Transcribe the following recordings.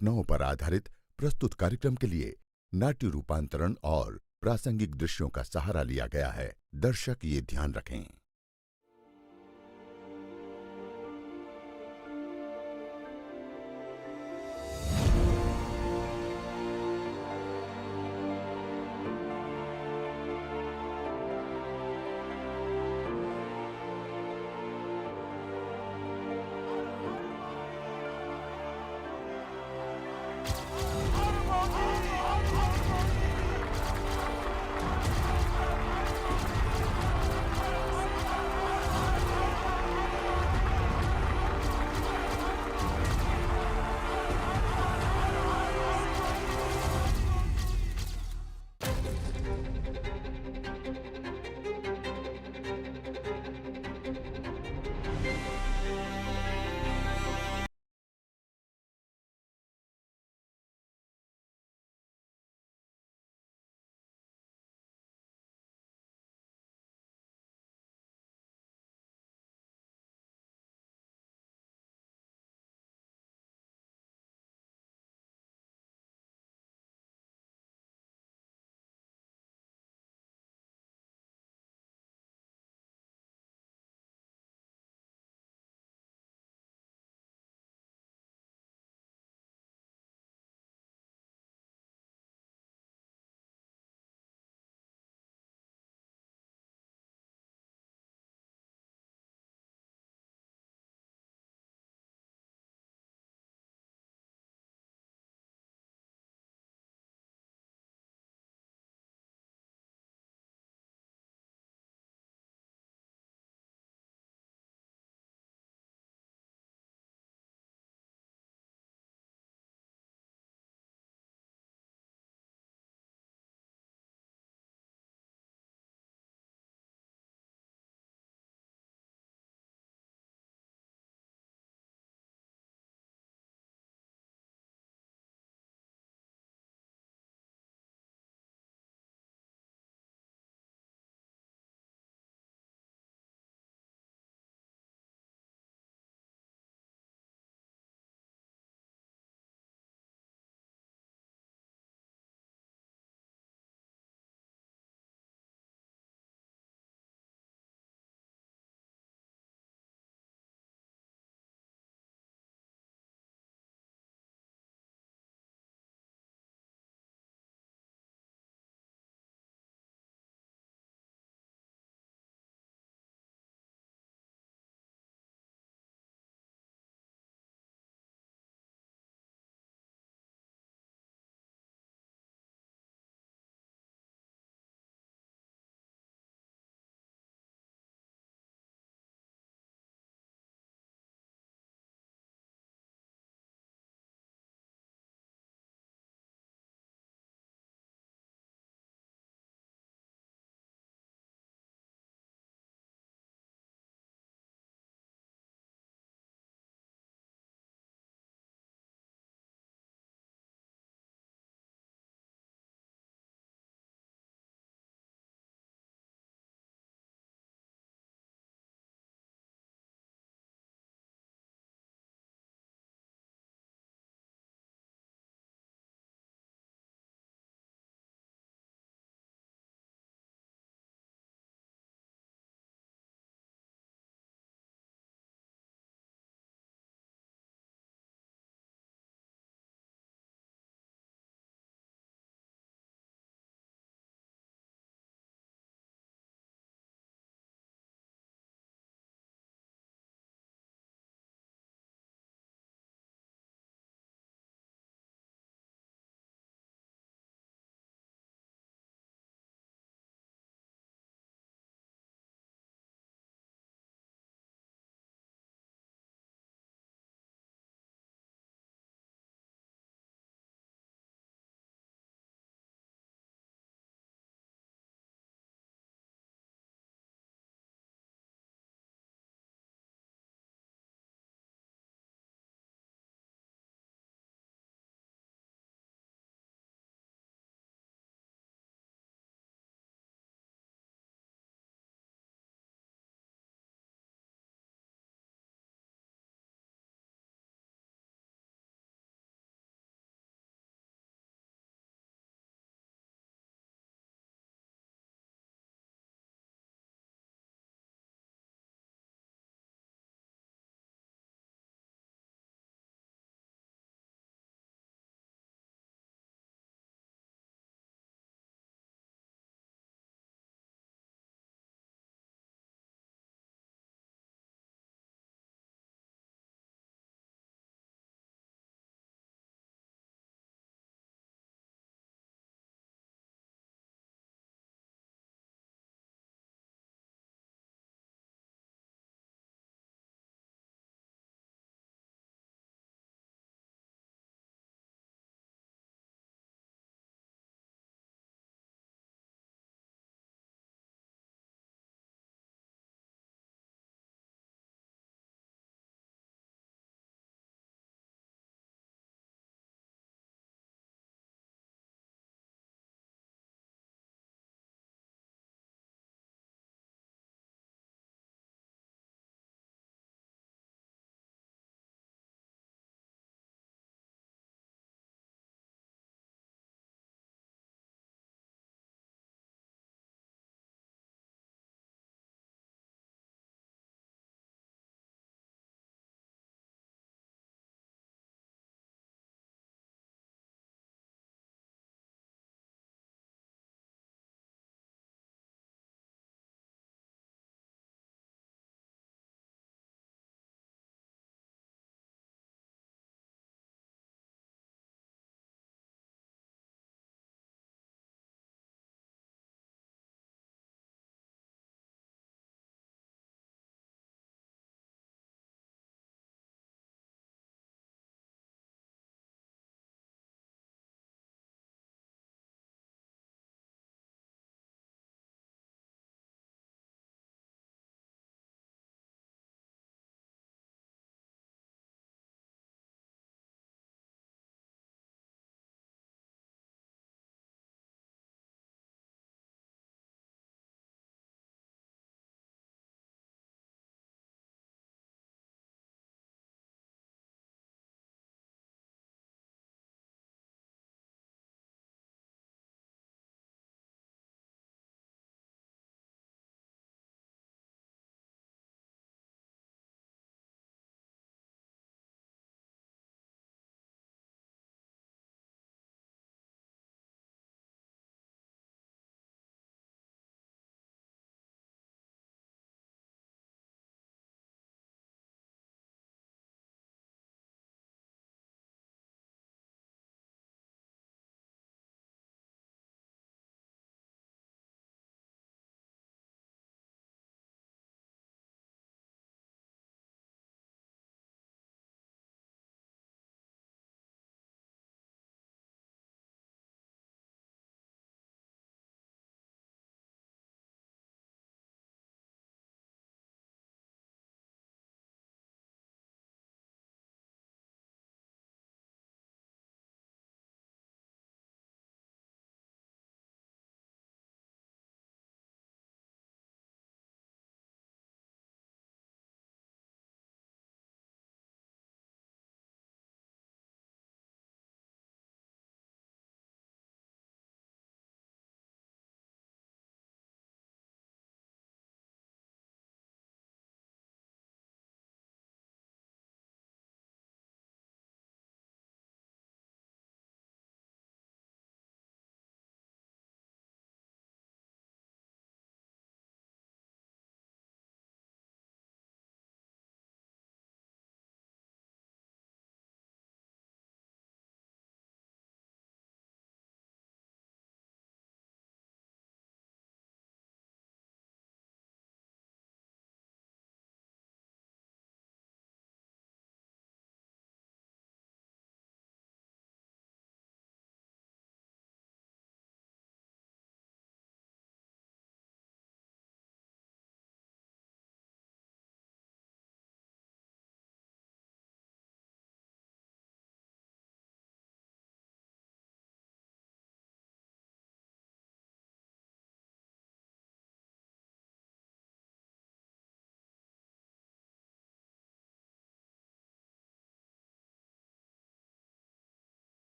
घटनाओं पर आधारित प्रस्तुत कार्यक्रम के लिए नाट्य रूपांतरण और प्रासंगिक दृश्यों का सहारा लिया गया है। दर्शक ये ध्यान रखें।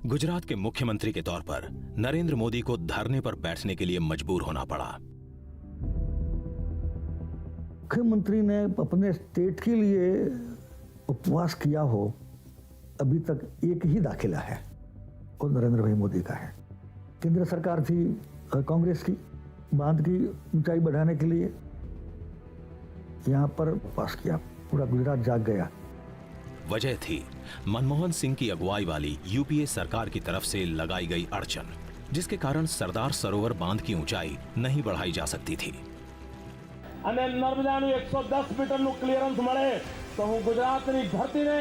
गुजरात के मुख्यमंत्री के तौर पर नरेंद्र मोदी को धरने पर बैठने के लिए मजबूर होना पड़ा। मुख्यमंत्री ने अपने स्टेट के लिए उपवास किया हो, अभी तक एक ही दाखिला है, वो नरेंद्र भाई मोदी का है। केंद्र सरकार थी कांग्रेस की, बांध की ऊंचाई बढ़ाने के लिए यहां पर उपवास किया, पूरा गुजरात जाग गया। वजह थी मनमोहन सिंह की अगुवाई वाली यूपीए सरकार की तरफ से लगाई गई अड़चन, जिसके कारण सरदार सरोवर बांध की ऊंचाई नहीं बढ़ाई जा सकती थी। અને નર્મદાનું 110 મીટરનું ક્લિયરન્સ મળે તો હું ગુજરાતની ધરતીને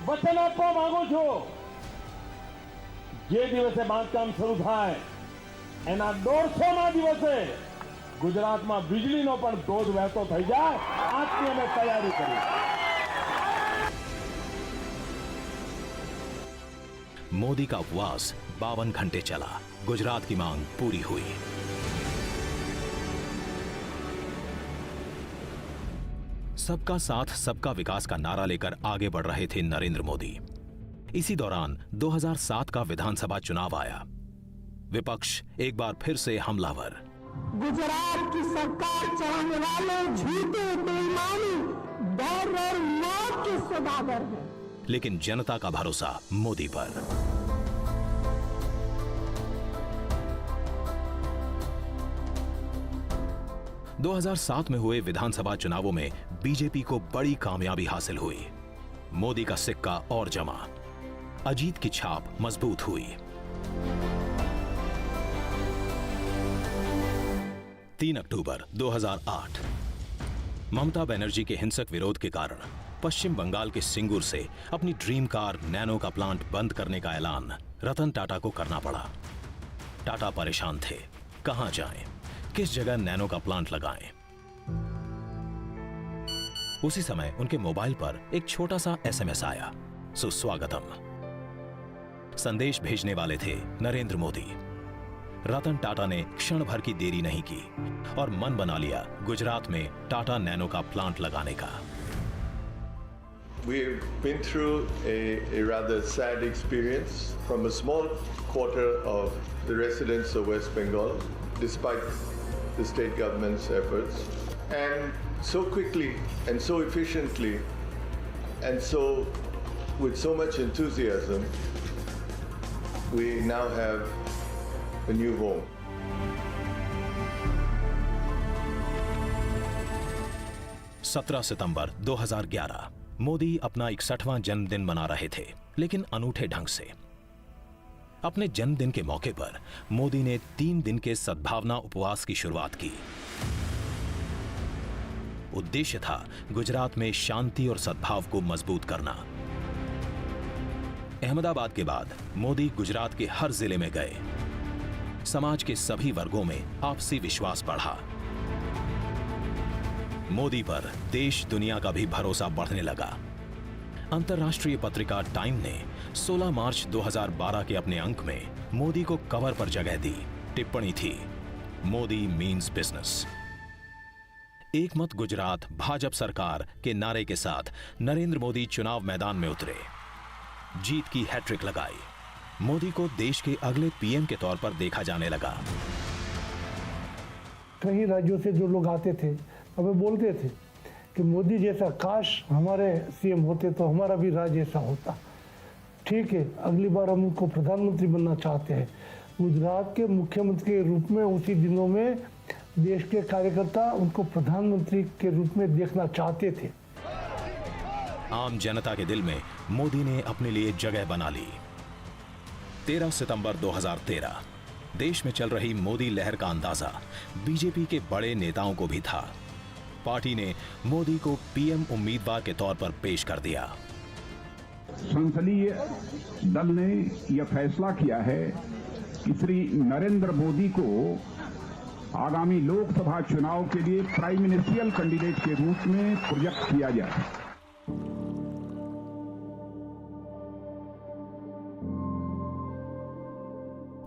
વચન આપવા માંગુ છું, જે દિવસે બાંધકામ શરૂ થાય એના 150મા દિવસે ગુજરાતમાં વીજળીનો પણ ધોધ વહેતો થઈ જાય, આજથી અમે તૈયારી કરી। मोदी का उपवास 52 घंटे चला, गुजरात की मांग पूरी हुई। सबका साथ सबका विकास का नारा लेकर आगे बढ़ रहे थे नरेंद्र मोदी। इसी दौरान 2007 का विधानसभा चुनाव आया। विपक्ष एक बार फिर से हमलावर। गुजरात की सरकार चलाने वाले झूठे, बेईमानी, डर और मौत के सौदागर हैं। लेकिन जनता का भरोसा मोदी पर। – 2007 में हुए विधानसभा चुनावों में बीजेपी को बड़ी कामयाबी हासिल हुई। मोदी का सिक्का और जमा, अजीत की छाप मजबूत हुई। 3 अक्टूबर 2008 ममता बनर्जी के हिंसक विरोध के कारण पश्चिम बंगाल के सिंगूर से अपनी ड्रीम कार नैनो का प्लांट बंद करने का ऐलान रतन टाटा को करना पड़ा। टाटा परेशान थे, कहां जाएं, किस जगह नैनो का प्लांट लगाएं। उसी समय उनके मोबाइल पर एक छोटा सा एसएमएस आया, सुस्वागतम। संदेश भेजने वाले थे नरेंद्र मोदी। रतन टाटा ने क्षण भर की देरी नहीं की और मन बना लिया गुजरात में टाटा नैनो का प्लांट लगाने का। We've been through a rather sad experience from a small quarter of the residents of West Bengal, despite the state government's efforts, and so quickly and so efficiently and so with so much enthusiasm, we now have a new home. –17 सितंबर 2011 मोदी अपना 61वां जन्मदिन मना रहे थे, लेकिन अनूठे ढंग से। अपने जन्मदिन के मौके पर मोदी ने 3 दिन के सद्भावना उपवास की शुरुआत की। उद्देश्य था गुजरात में शांति और सद्भाव को मजबूत करना। अहमदाबाद के बाद मोदी गुजरात के हर जिले में गए। समाज के सभी वर्गों में आपसी विश्वास बढ़ा। मोदी पर देश दुनिया का भी भरोसा बढ़ने लगा। अंतर्राष्ट्रीय पत्रिका टाइम ने 16 मार्च 2012 के अपने अंक में मोदी को कवर पर जगह दी। टिप्पणी थी, मोदी मीन्स बिजनेस। एक मत गुजरात भाजपा सरकार के नारे के साथ नरेंद्र मोदी चुनाव मैदान में उतरे, जीत की हैट्रिक लगाई। मोदी को देश के अगले पीएम के तौर पर देखा जाने लगा। कई राज्यों से जो लोग आते थे हमें बोलते थे कि मोदी जैसा काश हमारे सीएम होते तो हमारा भी राज्य ऐसा होता। ठीक है, अगली बार हम उनको प्रधानमंत्री बनना चाहते हैं। गुजरात के मुख्यमंत्री के रूप में उसी दिनों में देश के कार्यकर्ता उनको प्रधानमंत्री के रूप में देखना चाहते थे। आम जनता के दिल में मोदी ने अपने लिए जगह बना ली। 13 सितंबर 2013 देश में चल रही मोदी लहर का अंदाजा बीजेपी के बड़े नेताओं को भी था। पार्टी ने मोदी को पीएम उम्मीदवार के तौर पर पेश कर दिया। संसदीय दल ने यह फैसला किया है कि श्री नरेंद्र मोदी को आगामी लोकसभा चुनाव के लिए प्राइम मिनिस्ट्रियल कैंडिडेट के रूप में प्रोजेक्ट किया जाए।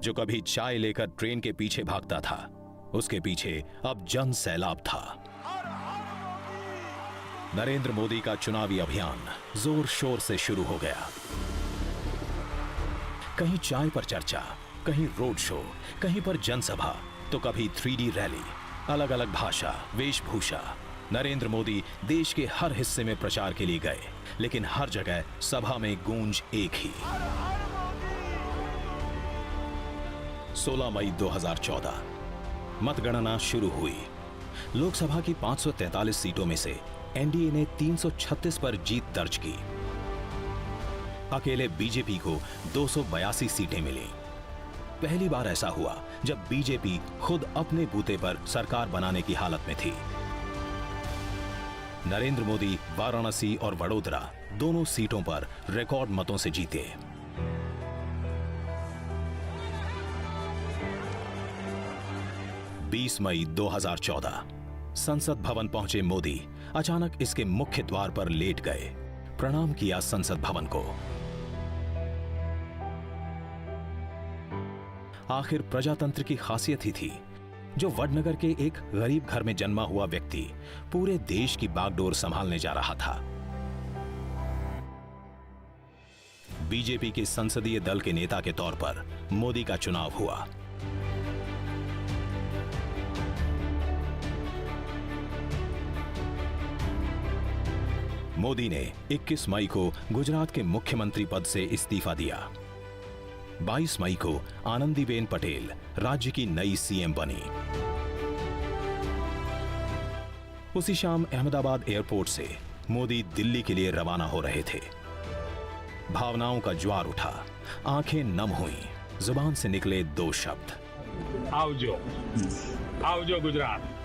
जो कभी चाय लेकर ट्रेन के पीछे भागता था, उसके पीछे अब जन सैलाब था। नरेंद्र मोदी का चुनावी अभियान जोर शोर से शुरू हो गया। कहीं चाय पर चर्चा, कहीं रोड शो, कहीं पर जनसभा, तो कभी 3D रैली, अलग अलग भाषा, वेशभूषा। नरेंद्र मोदी देश के हर हिस्से में प्रचार के लिए गए, लेकिन हर जगह सभा में गूंज एक ही। 16 मई 2014 मतगणना शुरू हुई। लोकसभा की 543 सीटों में से एनडीए ने 336 पर जीत दर्ज की। अकेले बीजेपी को 282 सीटें मिली। पहली बार ऐसा हुआ जब बीजेपी खुद अपने बूते पर सरकार बनाने की हालत में थी। नरेंद्र मोदी वाराणसी और वडोदरा दोनों सीटों पर रिकॉर्ड मतों से जीते। बीस मई 2014 संसद भवन पहुंचे मोदी अचानक इसके मुख्य द्वार पर लेट गए, प्रणाम किया संसद भवन को। आखिर प्रजातंत्र की खासियत ही थी। जो वडनगर के एक गरीब घर में जन्मा हुआ व्यक्ति पूरे देश की बागडोर संभालने जा रहा था। बीजेपी के संसदीय दल के नेता के तौर पर मोदी का चुनाव हुआ। मोदी ने 21 मई को गुजरात के मुख्यमंत्री पद से इस्तीफा दिया। 22 मई को आनंदीबेन पटेल राज्य की नई सीएम बनी। उसी शाम अहमदाबाद एयरपोर्ट से मोदी दिल्ली के लिए रवाना हो रहे थे। भावनाओं का ज्वार उठा, आंखें नम हुईं, जुबान से निकले दो शब्द, आवजो, आवजो गुजरात।